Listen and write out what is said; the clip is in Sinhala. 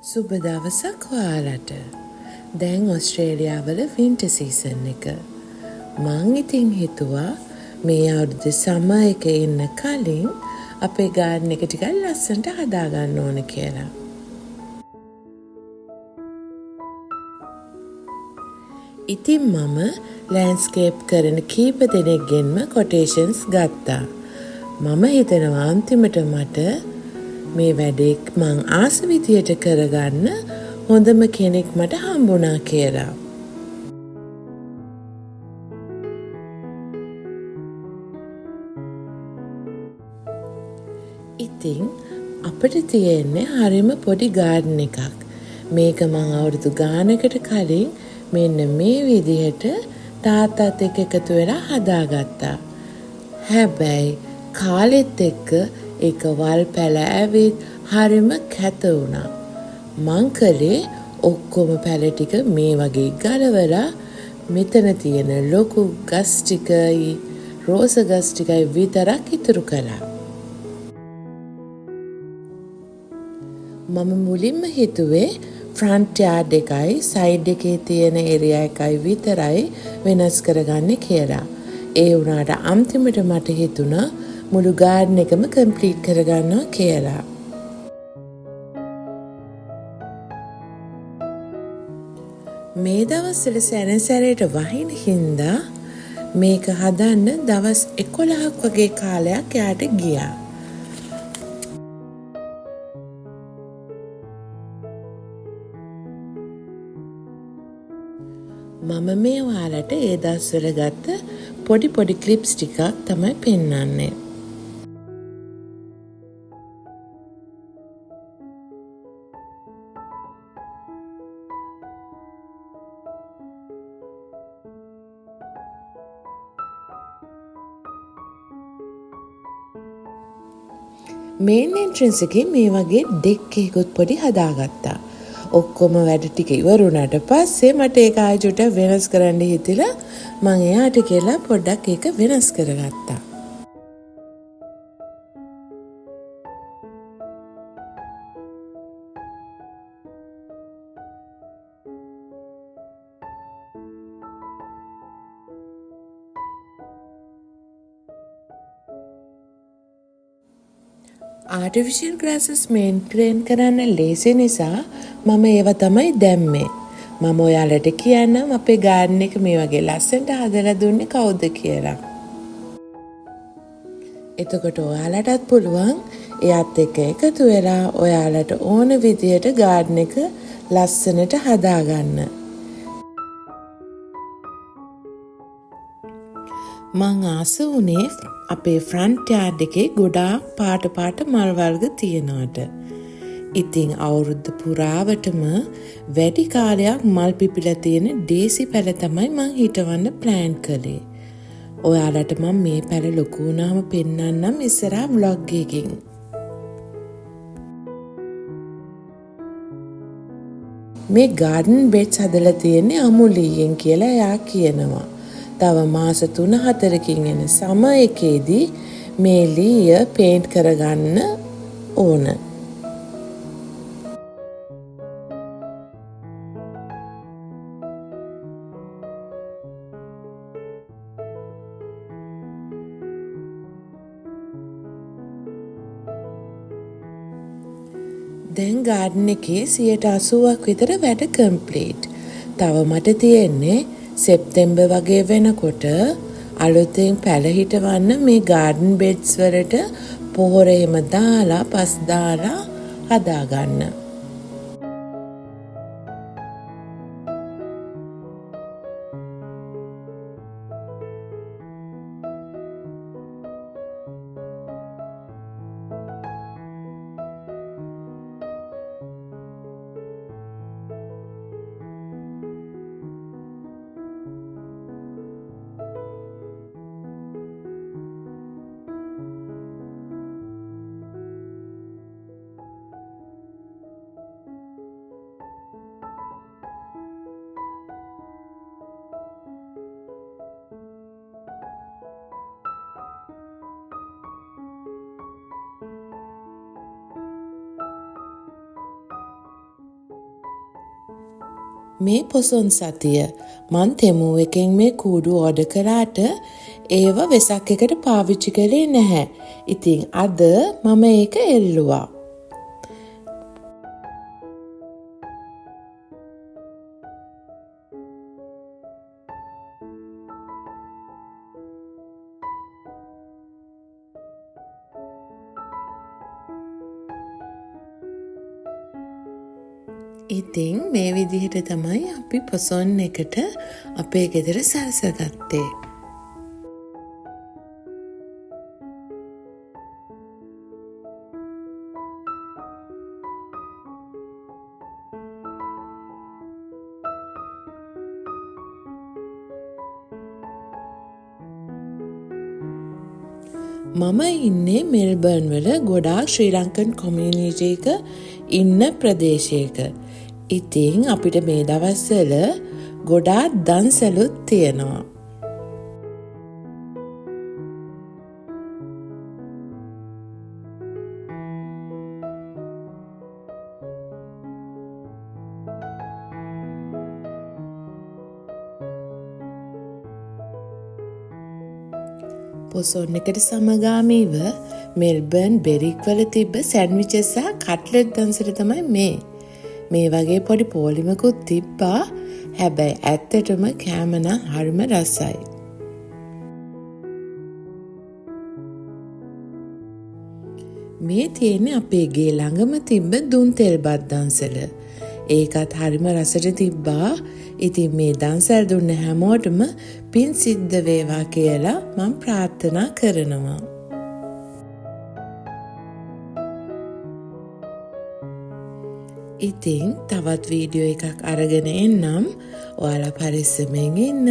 සුබ දවසක් ඔයාලට. දැන් ඔස්ට්‍රේලියාවල වින්ටර් සීසන් එක. මං ඉතින් හිතුවා මේ අවුරුද්දේ සමර් එක එන්න කලින් අපේ ගාඩන් එක ටිකක් ලස්සනට හදාගන්න ඕන කියලා. ඉතින් මම ලෑන්ඩ්ස්කේප් කරන කීප දෙනෙක්ගෙන්ම කොටේෂන්ස් ගත්තා. මම හිතනවා අන්තිමට මට මේ වැඩේ මං ආස විදියට කරගන්න හොඳම කෙනෙක් මට හම්බුණා කියලා. ඉතින් අපිට තියෙන්නේ හරිම පොඩි ගාඩන් එකක්. මේක මං අවුරුදු ගානකට කලින් මෙන්න මේ විදිහට තාත්තත් එක්ක එකතු වෙලා හදාගත්තා. හැබැයි කාලෙත් එක්ක ඒක වල් පැල ඇවිත් හරිම කැත වුණා. මං කළේ ඔක්කොම පැල ටික මේ වගේ ගලවලා මෙතන තියෙන ලොකු ගස් ටිකයි රෝස ගස් ටිකයි විතරක් ඉතුරු කළා. මම මුලින්ම හිතුවේ ෆ්‍රන්ට් යාඩ් එකයි සයිඩ් එකේ තියෙන ඒරියා එකයි විතරයි වෙනස් කරගන්න කියලා. ඒ වුණාට අන්තිමට මට හිතුණා මුළු ගාඩන් එකම කම්ප්ලීට් කරගන්නවා කියලා. මේ දවස්වල සැරසැරේට වහින හින්දා මේක හදන්න දවස් 11ක් වගේ කාලයක් යාට ගියා. මම මේ ඔයාලට ඒ දවස්වල ගත්ත පොඩි ක්ලිප්ස් ටිකක් තමයි පෙන්වන්නේ. මේන් එන්ට්‍රන්ස් එකේ මේ වගේ ඩෙක් එකකුත් පොඩි හදාගත්තා. ඔක්කොම වැඩ ටික ඉවරුණාට පස්සේ මට ඒක ආයෙත් වෙනස් කරන්න හිතිලා මං එයාට කියලා පොඩ්ඩක් ඒක වෙනස් කරගත්තා. ආටිෆිෂල් ග්‍රාසස් මේන්ටේන් කරන්න ලේසි නිසා මම ඒව තමයි දැම්මේ. මම ඔයාලට කියන්නම් අපේ ගාඩන් එක මේ වගේ ලස්සනට හදලා දුන්නේ කවුද කියලා. එතකොට ඔයාලටත් පුළුවන් එයාත් එක්ක එකතු වෙලා ඔයාලට ඕන විදියට ගාඩන් එක ලස්සනට හදාගන්න. මං ආස වුණේ අපේ ෆ්‍රන්ට් යාඩ් එකේ ගොඩාක් පාට මල් වර්ග තියෙනවට. ඉතින් අවුරුද්ද පුරාවටම වැඩි කාලයක් මල් පිපිලා තියෙන ඩේසි පැල තමයි මං හිටවන්න ප්ලෑන් කළේ. ඔයාලට මම මේ පැල ලොකු වුණාම පෙන්වන්නම් ඉස්සරහා vlog එකකින්. මේ garden beds හදලා තියෙන්නේ අමුලියෙන් කියලා එයා කියනවා. තව මාස 3-4කින් එන සමර් එකේදී මේ ලීය පේන්ට් කරගන්න ඕන. දැන් ගාඩන් එකේ 80%ක් විතර වැඩ කම්ප්ලීට්. තව මට තියෙන්නේ සෙප්තැම්බර් වගේ වෙනකොට අලුතෙන් පැල හිටවන්න මේ ගාඩන් බෙඩ්ස් වලට පොහොර එහෙම දාලා පස් දාලා හදාගන්න. මේ පොසොන් සතිය මං තෙමූ එකෙන් මේ කූඩු ඕඩර් කරාට ඒව වෙසක් එකට පාවිච්චි කළේ නැහැ. ඉතින් අද මම ඒක එල්ලුවා. ඉතින් මේ විදිහට තමයි අපි පොසොන් එකට අපේ ගෙදර සලසගත්තේ. මම ඉන්නේ මෙල්බර්න් වල ගොඩාක් ශ්‍රී ලංකන් කොමියුනිටි එක ඉන්න ප්‍රදේශයක. ඉතින් අපිට මේ දවස්වල ගොඩාක් දන්සැලුත් තියෙනවා. පොසොන් එකට සමගාමීව මෙල්බර්න් බෙරික් වල තිබ්බ සැන්ඩ්විචස් සහ කට්ලට් දන්සට තමයි මේ. මේ වගේ පොඩි පෝලිමකුත් තිබ්බා. හැබැයි ඇත්තටම කෑම නම් හරිම රසයි. මේ තියෙන්නේ අපේ ගේ ළඟම තිබ්බ දුන් තෙල් බත් දන්සල. ඒකත් හරිම රසට තිබ්බා. ඉතින් මේ දන්සල් දුන්න හැමෝටම පින් සිද්ධ වේවා කියලා මම ප්‍රාර්ථනා කරනවා. ඉතින් තවත් වීඩියෝ එකක් අරගෙන එන්නම්. ඔයාලා පරිස්සමෙන් ඉන්න.